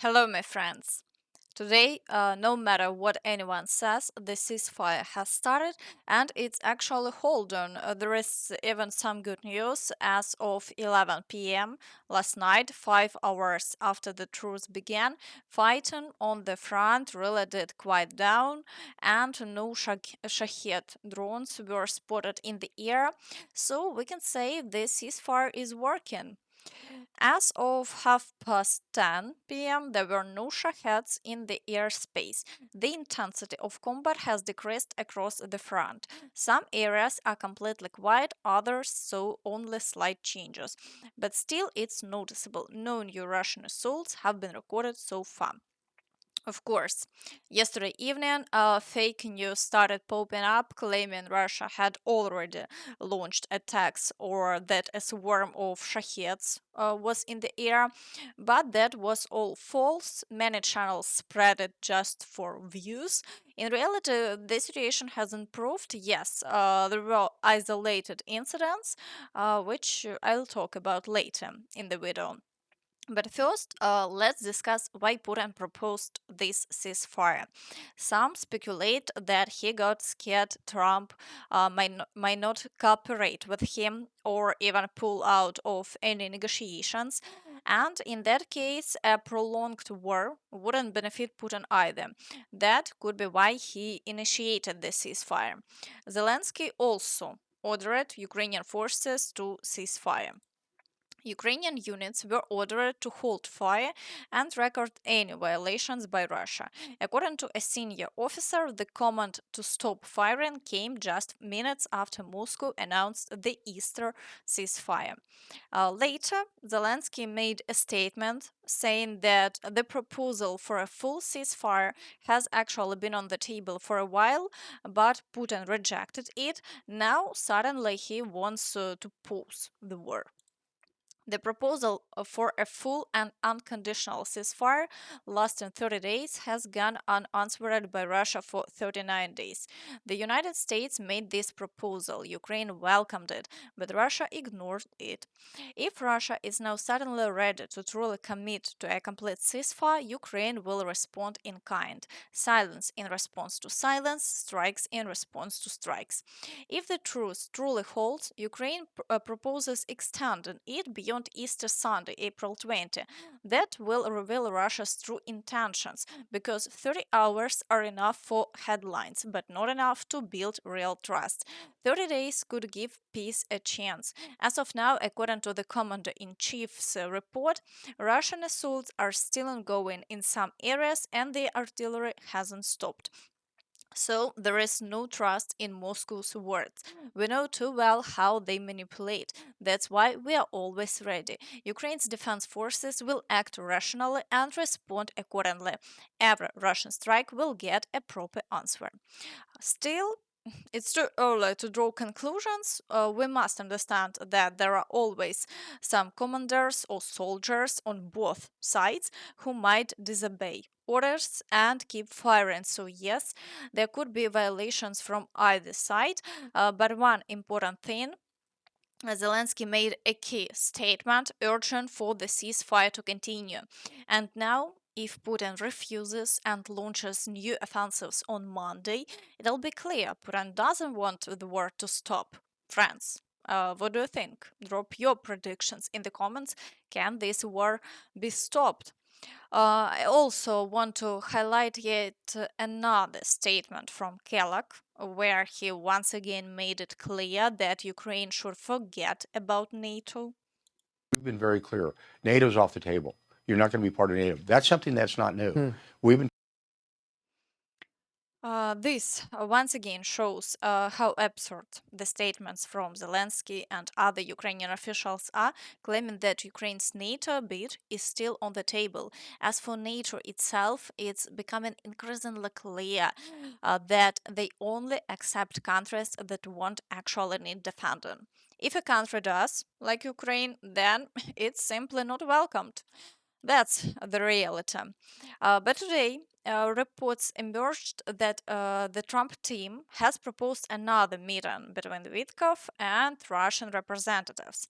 Hello, my friends. Today, no matter what anyone says, the ceasefire has started and it's actually holding. There is even some good news. As of 11 p.m. last night, 5 hours after the truce began, fighting on the front really did quiet down, and no Shahed drones were spotted in the air. So we can say the ceasefire is working. As of half past 10 p.m., there were no Shaheds in the airspace. The intensity of combat has decreased across the front. Some areas are completely quiet, others saw only slight changes. But still, it's noticeable. No new Russian assaults have been recorded so far. Of course, yesterday evening, fake news started popping up claiming Russia had already launched attacks or that a swarm of Shaheds was in the air, but that was all false. Many channels spread it just for views. In reality, the situation has improved. Yes, there were isolated incidents, which I'll talk about later in the video. But first, let's discuss why Putin proposed this ceasefire. Some speculate that he got scared Trump might not cooperate with him or even pull out of any negotiations. And in that case, a prolonged war wouldn't benefit Putin either. That could be why he initiated the ceasefire. Zelensky also ordered Ukrainian forces to ceasefire. Ukrainian units were ordered to hold fire and record any violations by Russia. According to a senior officer, the command to stop firing came just minutes after Moscow announced the Easter ceasefire. Later, Zelensky made a statement saying that the proposal for a full ceasefire has actually been on the table for a while, but Putin rejected it. Now, suddenly, he wants to pause the war. The proposal for a full and unconditional ceasefire lasting 30 days has gone unanswered by Russia for 39 days. The United States made this proposal. Ukraine welcomed it, but Russia ignored it. If Russia is now suddenly ready to truly commit to a complete ceasefire, Ukraine will respond in kind. Silence in response to silence, strikes in response to strikes. If the truce truly holds, Ukraine proposes extending it beyond Easter Sunday, April 20. That will reveal Russia's true intentions, because 30 hours are enough for headlines, but not enough to build real trust. 30 days could give peace a chance. As of now, according to the Commander in Chief's report, Russian assaults are still ongoing in some areas and the artillery hasn't stopped. So there is no trust in Moscow's words. We know too well how they manipulate. That's why we are always ready. Ukraine's defense forces will act rationally and respond accordingly. Every Russian strike will get a proper answer. Still, it's too early to draw conclusions. We must understand that there are always some commanders or soldiers on both sides who might disobey orders and keep firing. So, yes, there could be violations from either side, but one important thing. Zelensky made a key statement urging for the ceasefire to continue. And now, if Putin refuses and launches new offensives on Monday, it'll be clear Putin doesn't want the war to stop. Friends, what do you think? Drop your predictions in the comments. Can this war be stopped? I also want to highlight yet another statement from Kellogg, where he once again made it clear that Ukraine should forget about NATO. We've been very clear. NATO's off the table. You're not going to be part of NATO. That's something that's not new. We've been This once again shows how absurd the statements from Zelensky and other Ukrainian officials are, claiming that Ukraine's NATO bid is still on the table. As for NATO itself, it's becoming increasingly clear that they only accept countries that won't actually need defending. If a country does, like Ukraine, then it's simply not welcomed. That's the reality. But today, reports emerged that the Trump team has proposed another meeting between Witkoff and Russian representatives.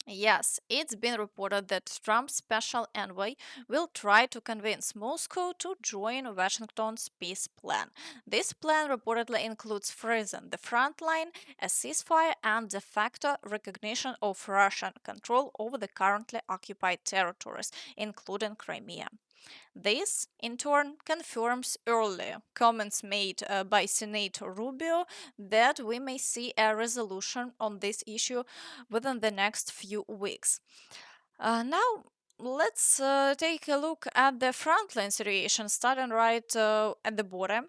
Yes, it's been reported that Trump's special envoy will try to convince Moscow to join Washington's peace plan. This plan reportedly includes freezing the front line, a ceasefire, and de facto recognition of Russian control over the currently occupied territories, including Crimea. This, in turn, confirms earlier comments made by Senator Rubio that we may see a resolution on this issue within the next few weeks. Now, let's take a look at the frontline situation, starting right at the border.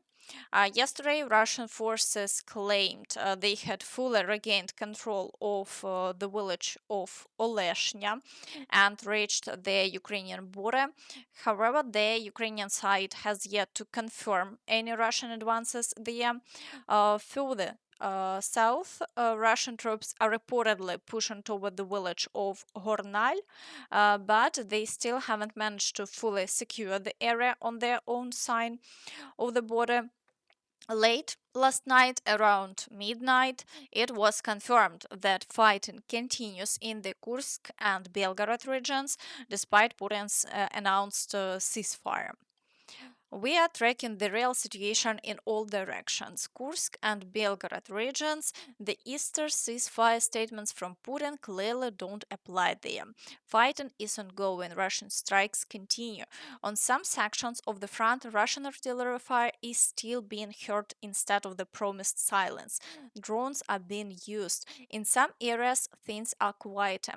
Yesterday, Russian forces claimed they had fully regained control of the village of Oleshnya and reached the Ukrainian border. However, the Ukrainian side has yet to confirm any Russian advances there. Further south, Russian troops are reportedly pushing toward the village of Hornal, but they still haven't managed to fully secure the area on their own side of the border. Late last night, around midnight, it was confirmed that fighting continues in the Kursk and Belgorod regions despite Putin's announced ceasefire. We are tracking the real situation in all directions. Kursk and Belgorod regions, the Easter ceasefire statements from Putin clearly don't apply there. Fighting is ongoing, Russian strikes continue. On some sections of the front, Russian artillery fire is still being heard instead of the promised silence. Drones are being used. In some areas, things are quieter.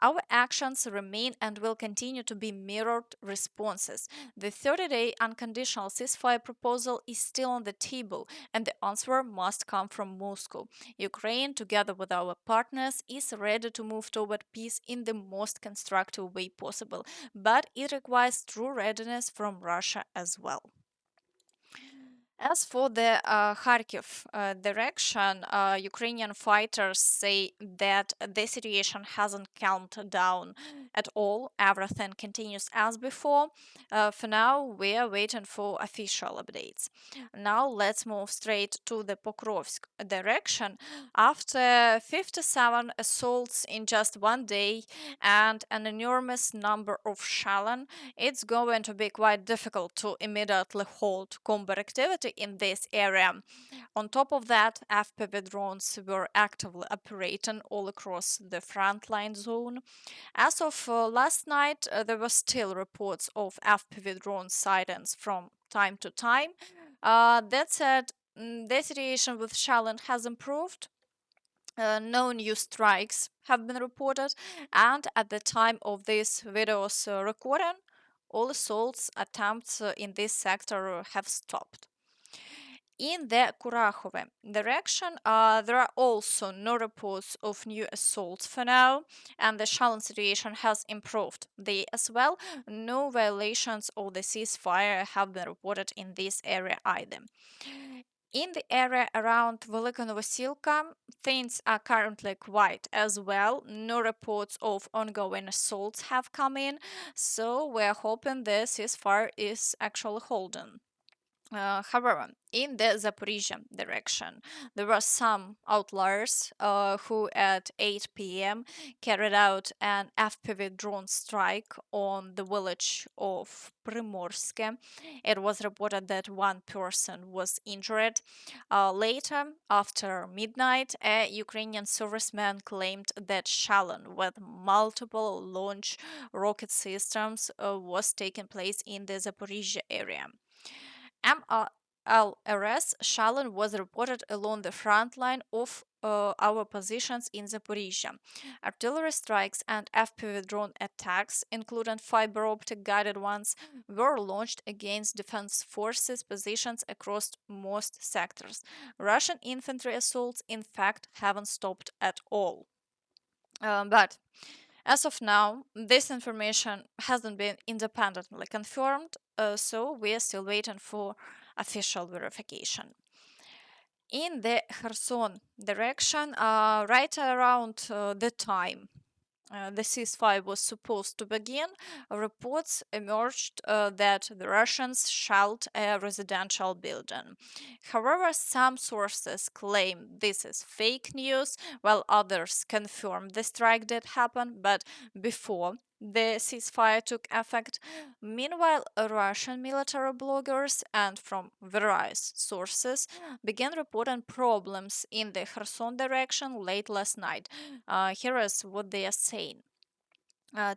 Our actions remain and will continue to be mirrored responses. The 30-day unconditional ceasefire proposal is still on the table, and the answer must come from Moscow. Ukraine, together with our partners, is ready to move toward peace in the most constructive way possible, but it requires true readiness from Russia as well. As for the Kharkiv direction, Ukrainian fighters say that the situation hasn't calmed down at all. Everything continues as before. For now, we are waiting for official updates. Now, let's move straight to the Pokrovsk direction. After 57 assaults in just one day and an enormous number of shelling, it's going to be quite difficult to immediately halt combat activity in this area. On top of that, FPV drones were actively operating all across the frontline zone. As of last night, there were still reports of FPV drone sightings from time to time. That said, the situation with Shalin has improved. No new strikes have been reported, and at the time of this video's recording, all assaults attempts in this sector have stopped. In the Kurakhove direction, there are also no reports of new assaults for now, and the Shalom situation has improved. There as well, no violations of the ceasefire have been reported in this area either. In the area around Velika Novosilka, things are currently quiet as well. No reports of ongoing assaults have come in, so we're hoping the ceasefire is actually holding. However, in the Zaporizhzhia direction, there were some outliers who at 8 p.m. carried out an FPV drone strike on the village of Primorske. It was reported that one person was injured. Later, after midnight, a Ukrainian serviceman claimed that Shalom with multiple launch rocket systems was taking place in the Zaporizhzhia area. MLRS Shalin was reported along the front line of our positions in Zaporizhzhia. Artillery strikes and FPV drone attacks, including fiber optic guided ones, were launched against defense forces positions across most sectors. Russian infantry assaults, in fact, haven't stopped at all. But as of now, this information hasn't been independently confirmed, so we are still waiting for official verification. In the Kherson direction, right around the time the ceasefire was supposed to begin, reports emerged that the Russians shelled a residential building. However, some sources claim this is fake news, while others confirm the strike did happen, but before the ceasefire took effect. Meanwhile, Russian military bloggers and from various sources began reporting problems in the Kherson direction late last night. Here is what they are saying.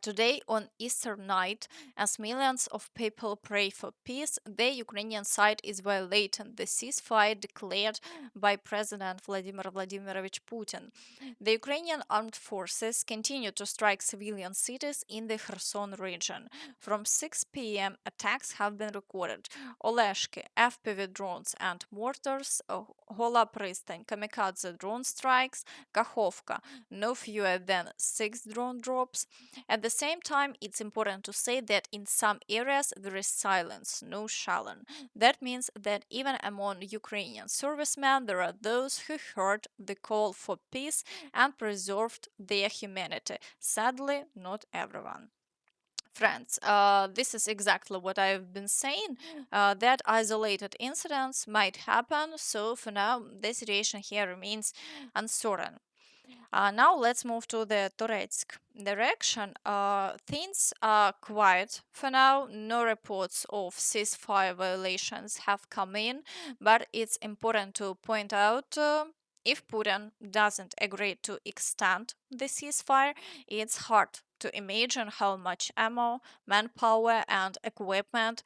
Today, on Easter night, as millions of people pray for peace, the Ukrainian side is violating the ceasefire declared by President Vladimir Vladimirovich Putin. The Ukrainian armed forces continue to strike civilian cities in the Kherson region. From 6 p.m., attacks have been recorded. Oleshki, FPV drones and mortars, Hola Pristan, kamikaze drone strikes, Kakhovka, no fewer than 6 drone drops. At the same time, it's important to say that in some areas there is silence, no shelling. That means that even among Ukrainian servicemen, there are those who heard the call for peace and preserved their humanity. Sadly, not everyone. Friends, this is exactly what I've been saying. That isolated incidents might happen, so for now, the situation here remains uncertain. Now let's move to the Toretsk direction. Things are quiet for now. No reports of ceasefire violations have come in, but it's important to point out. If Putin doesn't agree to extend the ceasefire, it's hard to imagine how much ammo, manpower, and equipment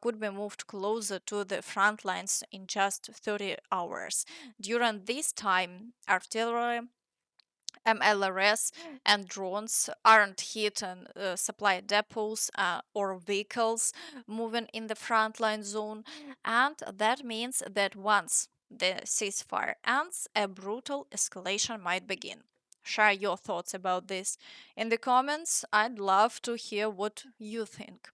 could be moved closer to the front lines in just 30 hours. During this time, artillery, MLRS and drones aren't hitting supply depots or vehicles moving in the frontline zone, and that means that once the ceasefire ends, a brutal escalation might begin. Share your thoughts about this in the comments. I'd love to hear what you think.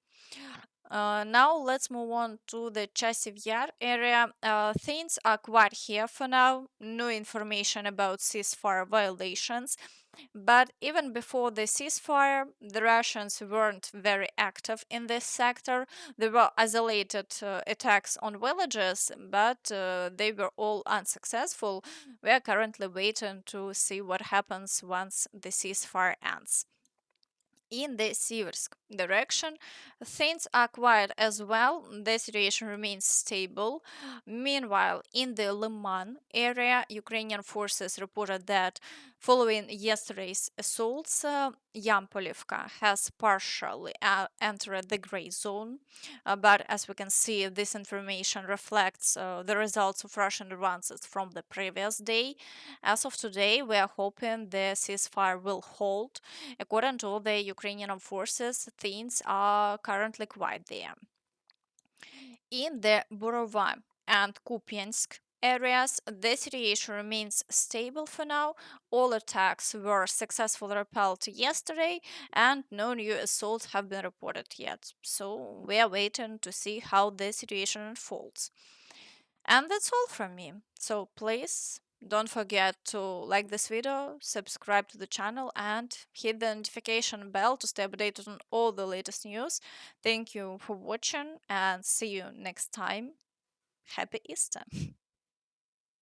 Now let's move on to the Chasiv Yar area. Things are quiet here for now. No information about ceasefire violations. But even before the ceasefire, the Russians weren't very active in this sector. There were isolated attacks on villages, but they were all unsuccessful. We are currently waiting to see what happens once the ceasefire ends. In the Siversk direction, things are quiet as well. The situation remains stable. Meanwhile, in the Lyman area, Ukrainian forces reported that following yesterday's assaults, Yampolivka has partially entered the gray zone. But as we can see, this information reflects the results of Russian advances from the previous day. As of today, we are hoping the ceasefire will hold. According to the Ukrainian forces, things are currently quiet there. In the Borova and Kupyansk areas, the situation remains stable for now. All attacks were successfully repelled yesterday, and no new assaults have been reported yet. So we are waiting to see how the situation unfolds. And that's all from me. So please don't forget to like this video, subscribe to the channel, and hit the notification bell to stay updated on all the latest news. Thank you for watching and see you next time. Happy Easter!